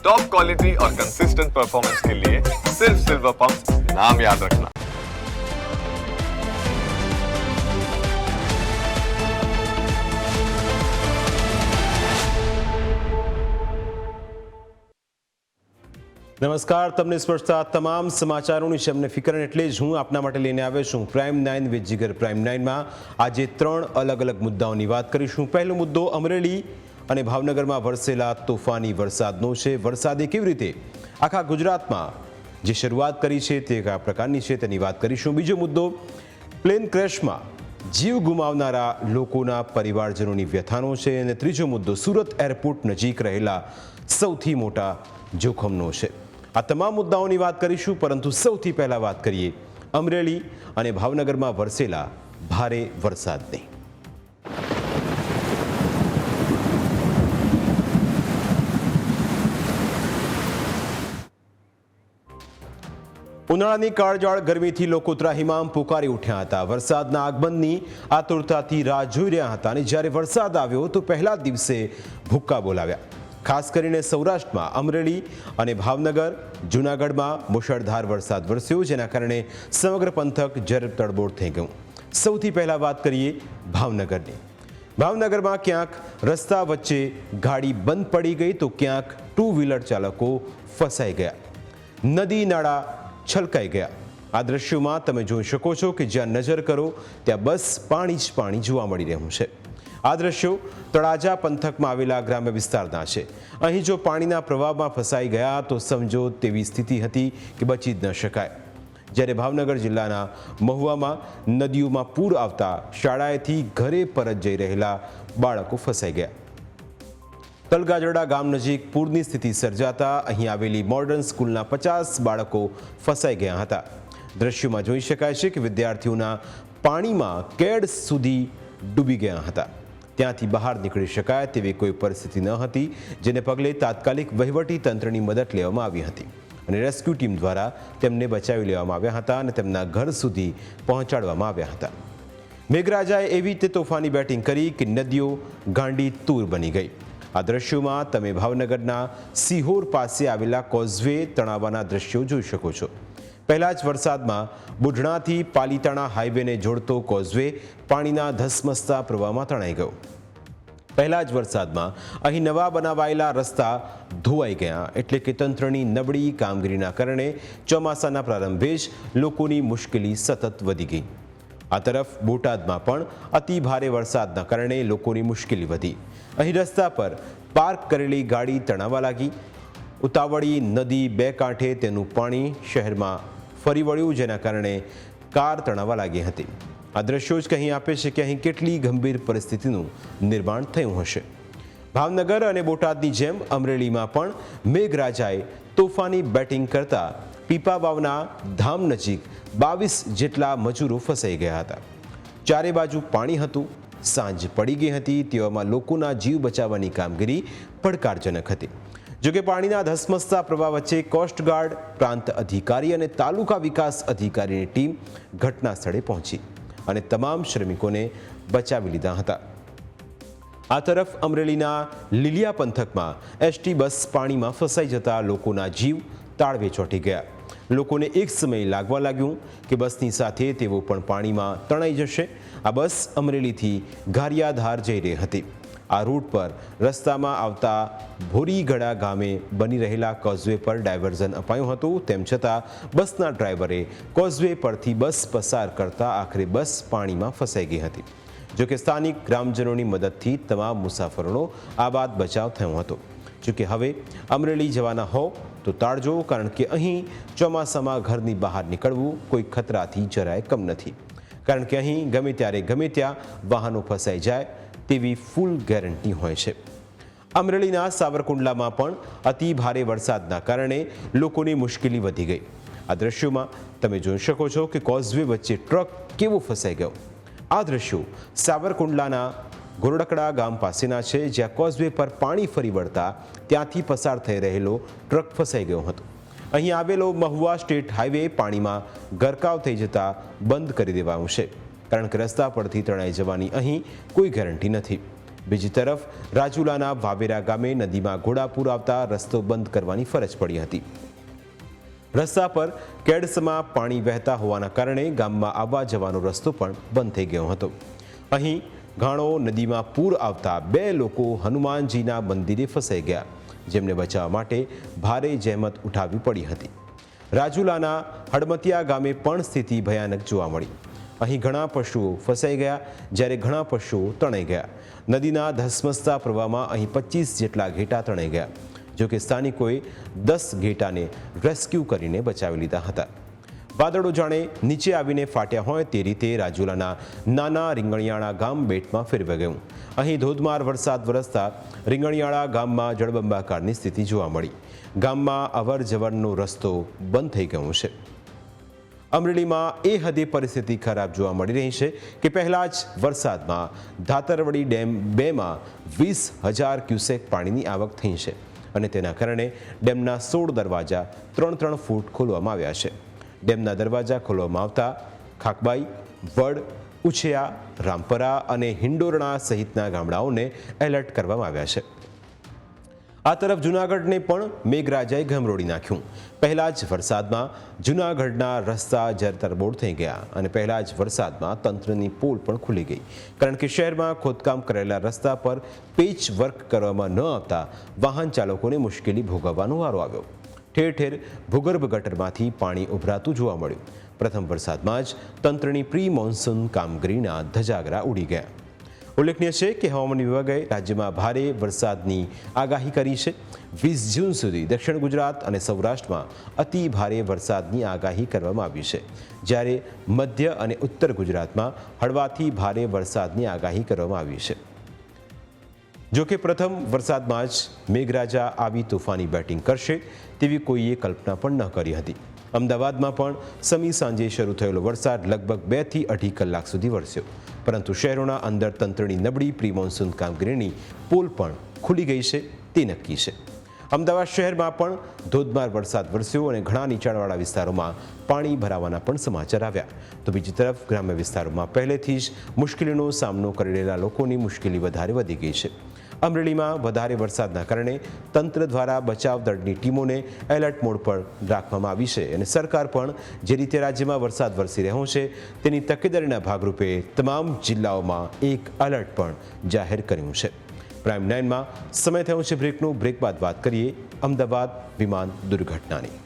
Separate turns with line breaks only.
Top quality और consistent performance के लिए सिर्फ सिल्वर पंप नाम याद रखना।
નમસ્કાર, તમને સ્પર્શતા તમામ સમાચારોની શમને ફિકર એટલે જ હું આપના માટે લઈને આવ્યો છું પ્રાઇમ 9 વિથ જીગર. પ્રાઇમ 9માં આજે 3 અલગ અલગ મુદ્દાઓની વાત કરીશું. પહેલો મુદ્દો અમરેલી અને ભાવનગરમાં વરસેલા તોફાની વરસાદનો છે. વરસાદે કેવી રીતે આખા ગુજરાતમાં જે શરૂઆત કરી છે તે કયા પ્રકારની છે તેની વાત કરીશું. બીજો મુદ્દો પ્લેન ક્રેશમાં જીવ ગુમાવનારા લોકોના પરિવારજનોની વ્યથાનો છે. અને ત્રીજો મુદ્દો સુરત એરપોર્ટ નજીક રહેલા સૌથી મોટા જોખમનો છે. આ તમામ મુદ્દાઓની વાત કરીશું, પરંતુ સૌથી પહેલાં વાત કરીએ અમરેલી અને ભાવનગરમાં વરસેલા ભારે વરસાદની. ઉનાળાની કાળજાળ ગરમીથી લોકો ત્રાહિમામ પુકારી ઉઠ્યા હતા. વરસાદના આગમનની આતુરતાથી રાહ જોઈ રહ્યા હતા અને જ્યારે વરસાદ આવ્યો તો પહેલા દિવસે ભૂક્કા બોલાવ્યા. ખાસ કરીને સૌરાષ્ટ્રમાં અમરેલી અને ભાવનગર, જૂનાગઢમાં મુશળધાર વરસાદ વરસ્યો, જેના કારણે સમગ્ર પંથક જરબ તડબોળ થઈ ગયું. સૌથી પહેલાં વાત કરીએ ભાવનગરની. ભાવનગરમાં ક્યાંક રસ્તા વચ્ચે ગાડી બંધ પડી ગઈ તો ક્યાંક 2 વ્હીલર ચાલકો ફસાઈ ગયા. નદી નાળા છલકાઈ ગયા. આ દ્રશ્યોમાં તમે જોઈ શકો છો કે જ્યાં નજર કરો ત્યાં બસ પાણી જ પાણી જોવા મળી રહ્યું છે. આ દ્રશ્યો તળાજા પંથકમાં આવેલા ગ્રામ્ય વિસ્તારના છે. અહીં જો પાણીના પ્રવાહમાં ફસાઈ ગયા તો સમજો તેવી સ્થિતિ હતી કે બચી જ ન શકાય. જ્યારે ભાવનગર જિલ્લાના મહુવામાં નદીઓમાં પૂર આવતા શાળાએથી ઘરે પરત જઈ રહેલા બાળકો ફસાઈ ગયા. તલગાજરડા ગામ નજીક પૂરની સ્થિતિ સર્જાતા અહીં આવેલી મોડર્ન સ્કૂલના 50 બાળકો ફસાઈ ગયા હતા. દ્રશ્યોમાં જોઈ શકાય છે કે વિદ્યાર્થીઓના પાણીમાં કેડ સુધી ડૂબી ગયા હતા. ત્યાંથી બહાર નીકળી શકાય તેવી કોઈ પરિસ્થિતિ ન હતી, જેને પગલે તાત્કાલિક વહીવટી તંત્રની મદદ લેવામાં આવી હતી અને રેસ્ક્યુ ટીમ દ્વારા તેમને બચાવી લેવામાં આવ્યા હતા અને તેમના ઘર સુધી પહોંચાડવામાં આવ્યા હતા. મેઘરાજાએ એવી રીતે તોફાની બેટિંગ કરી કે નદીઓ ગાંડી તૂર બની ગઈ. આ દ્રશ્યોમાં તમે ભાવનગરના સિહોર પાસે આવેલા કોઝવે તણાવવાના દ્રશ્યો જોઈ શકો છો. પહેલા જ વરસાદમાં બુઢણાથી પાલીતાણા હાઈવેને જોડતો કોઝવે પાણીના ધસમસતા પ્રવાહમાં તણાઈ ગયો. પહેલા જ વરસાદમાં અહીં નવા બનાવાયેલા રસ્તા ધોવાઈ ગયા, એટલે કે તંત્રની નબળી કામગીરીના કારણે ચોમાસાના પ્રારંભે જ લોકોની મુશ્કેલી સતત વધી ગઈ. આ તરફ બોટાદમાં પણ અતિ ભારે વરસાદના કારણે લોકોની મુશ્કેલી વધી. અહીં રસ્તા પર પાર્ક કરેલી ગાડી તણાવા લાગી. ઉતાવળી નદી બે કાંઠે તેનું પાણી શહેરમાં ફરી વળ્યું, જેના કારણે કાર તણાવા લાગી હતી. આ દ્રશ્યો જ કહી આપે છે કે અહીં કેટલી ગંભીર પરિસ્થિતિનું નિર્માણ થયું હશે. ભાવનગર અને બોટાદની જેમ અમરેલીમાં પણ મેઘરાજાએ તોફાની બેટિંગ કરતા પીપાવાવના ધામ નજીક 22 જેટલા મજૂરો ફસાઈ ગયા હતા. ચારે બાજુ પાણી હતું. સાંજ પડી ગઈ હતી. તેવામાં લોકોના જીવ બચાવવાની કામગીરી પડકારજનક હતી. જોકે પાણીના ધસમસતા પ્રવાહ વચ્ચે કોસ્ટગાર્ડ, પ્રાંત અધિકારી અને તાલુકા વિકાસ અધિકારીની ટીમ ઘટના સ્થળે પહોંચી અને તમામ શ્રમિકોને બચાવી લીધા હતા. આ તરફ અમરેલીના લીલિયા પંથકમાં એસટી બસ પાણીમાં ફસાઈ જતા લોકોના જીવ તાળવે ચોંટી ગયા. લોકોને એક સમય લાગવા લાગ્યું કે બસની સાથે તેઓ પણ પાણીમાં તણાઈ જશે. આ બસ અમરેલીથી ગારિયાધાર જઈ રહી હતી. આ રૂટ પર રસ્તામાં આવતા ભોરીગડા ગામે બની રહેલા કોઝવે પર ડાયવર્ઝન અપાયું હતું. તેમ છતાં બસના ડ્રાઈવરે કોઝવે પરથી બસ પસાર કરતા આખરે બસ પાણીમાં ફસાઈ ગઈ હતી. જોકે સ્થાનિક ગ્રામજનોની મદદથી તમામ મુસાફરોનો આબાદ બચાવ થયો હતો. જોકે હવે અમરેલી જવાના હો તો તાળજો, કારણ કે અહીં ચોમાસામાં ઘરની બહાર નીકળવું કોઈ ખતરાથી જરાય કમ નથી. કારણ કે અહીં ગમે ત્યારે ગમે ત્યાં વાહનો ફસાઈ જાય તેવી ફૂલ ગેરંટી હોય છે. અમરેલીના સાવરકુંડલામાં પણ અતિ ભારે વરસાદના કારણે લોકોની મુશ્કેલી વધી ગઈ. આ દ્રશ્યોમાં તમે જોઈ શકો છો કે કોઝવે વચ્ચે ટ્રક કેવો ફસાઈ ગયો. આ દ્રશ્યો સાવરકુંડલાના ગોરડકડા ગામ પાસેના છે, જ્યાં કોઝવે પર પાણી ફરી વળતા ત્યાંથી પસાર થઈ રહેલો ટ્રક ફસાઈ ગયો હતો. અહીં આવેલો મહુવા સ્ટેટ હાઈવે પાણીમાં ગરકાવ થઈ જતા બંધ કરી દેવાયું છે, કારણ કે રસ્તા પરથી તણાઈ જવાની અહીં કોઈ ગેરંટી નથી. બીજી તરફ રાજુલાના વાવેરા ગામે નદીમાં ઘોડાપૂર આવતા રસ્તો બંધ કરવાની ફરજ પડી હતી. રસ્તા પર કેડસમાં પાણી વહેતા હોવાના કારણે ગામમાં આવવા જવાનો રસ્તો પણ બંધ થઈ ગયો હતો. અહીં ઘાણો નદીમાં પૂર આવતા 2 લોકો હનુમાનજીના મંદિરે ફસાઈ ગયા, જેમને બચાવવા માટે ભારે જહેમત ઉઠાવવી પડી હતી. રાજુલાના હડમતિયા ગામે પણ સ્થિતિ ભયાનક જોવા મળી. અહીં ઘણા પશુઓ ફસાઈ ગયા, જ્યારે ઘણા પશુઓ તણાઈ ગયા. નદીના ધસમસતા પ્રવાહમાં અહીં 25 જેટલા ઘેટા તણાઈ ગયા. જોકે સ્થાનિકોએ 10 ઘેટાને રેસ્ક્યુ કરીને બચાવી લીધા હતા. વાદળો જાણે નીચે આવીને ફાટ્યા હોય તે રીતે રાજુલાના નાના રીંગણિયાળા ગામ બેટમાં ફેરવાઈ ગયું. અહીં ધોધમાર વરસાદ વરસતા રીંગણિયાળા ગામમાં જળબંબાકારની સ્થિતિ જોવા મળી. ગામમાં અવર જવરનો રસ્તો બંધ થઈ ગયો છે. અમરેલીમાં એ હદે પરિસ્થિતિ ખરાબ જોવા મળી રહી છે કે પહેલા જ વરસાદમાં ધાતરવડી ડેમ 2માં 20,000 ક્યુસેક પાણીની આવક થઈ છે અને તેના કારણે ડેમના 16 દરવાજા 3-3 ફૂટ ખોલવામાં આવ્યા છે. ડેમના દરવાજા ખોલવામાં આવતા ખાકબાઈ, વડ, ઉછિયા, રામપરા અને હિંડોરણા સહિતના ગામડાઓને એલર્ટ કરવામાં આવ્યા છે. આ તરફ જૂનાગઢને પણ મેઘરાજાએ ગમરોડી નાખ્યું. પહેલા જ વરસાદમાં જૂનાગઢના રસ્તા જરતરબોળ થઈ ગયા અને પહેલા જ વરસાદમાં તંત્રની પોલ પણ ખુલી ગઈ, કારણ કે શહેરમાં ખોદકામ કરેલા રસ્તા પર પેચ વર્ક કરવામાં ન આવતા વાહન ચાલકોને મુશ્કેલી ભોગવવાનો વારો આવ્યો. ઠેર ઠેર ભૂગર્ભ ગટરમાંથી પાણી ઉભરાતું જોવા મળ્યું. પ્રથમ વરસાદમાં જ તંત્રની પ્રી મોન્સૂન કામગીરીના ધજાગરા ઉડી ગયા. ઉલ્લેખનીય છે કે હવામાન વિભાગે રાજ્યમાં ભારે વરસાદની આગાહી કરી છે. 20 જૂન સુધી દક્ષિણ ગુજરાત અને સૌરાષ્ટ્રમાં અતિ ભારે વરસાદની આગાહી કરવામાં આવી છે, જ્યારે મધ્ય અને ઉત્તર ગુજરાતમાં હળવાથી ભારે વરસાદની આગાહી કરવામાં આવી છે. જોકે પ્રથમ વરસાદમાં જ મેઘરાજા આવી તોફાની બેટિંગ કરશે તેવી કોઈએ કલ્પના પણ ન કરી હતી. અમદાવાદમાં પણ સમી સાંજે શરૂ થયેલો વરસાદ લગભગ 2 થી 2.5 કલાક સુધી વરસ્યો, પરંતુ શહેરોના અંદર તંત્રની નબળી પ્રી મોન્સૂન કામગીરીની પોલ પણ ખુલી ગઈ છે તે નક્કી છે. અમદાવાદ શહેરમાં પણ ધોધમાર વરસાદ વરસ્યો અને ઘણા નીચાણવાળા વિસ્તારોમાં પાણી ભરાવાના પણ સમાચાર આવ્યા. તો બીજી તરફ ગ્રામ્ય વિસ્તારોમાં પહેલેથી જ મુશ્કેલીનો સામનો કરી રહેલા લોકોની મુશ્કેલી વધારે વધી ગઈ છે. અમરેલીમાં વધારે વરસાદના કારણે તંત્ર દ્વારા બચાવ દળની ટીમોને એલર્ટ મોડ પર રાખવામાં આવી છે અને સરકાર પણ જે રીતે રાજ્યમાં વરસાદ વરસી રહ્યો છે તેની તકેદારીના ભાગરૂપે તમામ જિલ્લાઓમાં એક એલર્ટ પણ જાહેર કર્યું છે. પ્રાઇમ 9માં સમય થયો છે બ્રેકનો. બ્રેક બાદ વાત કરીએ અમદાવાદ વિમાન દુર્ઘટનાની.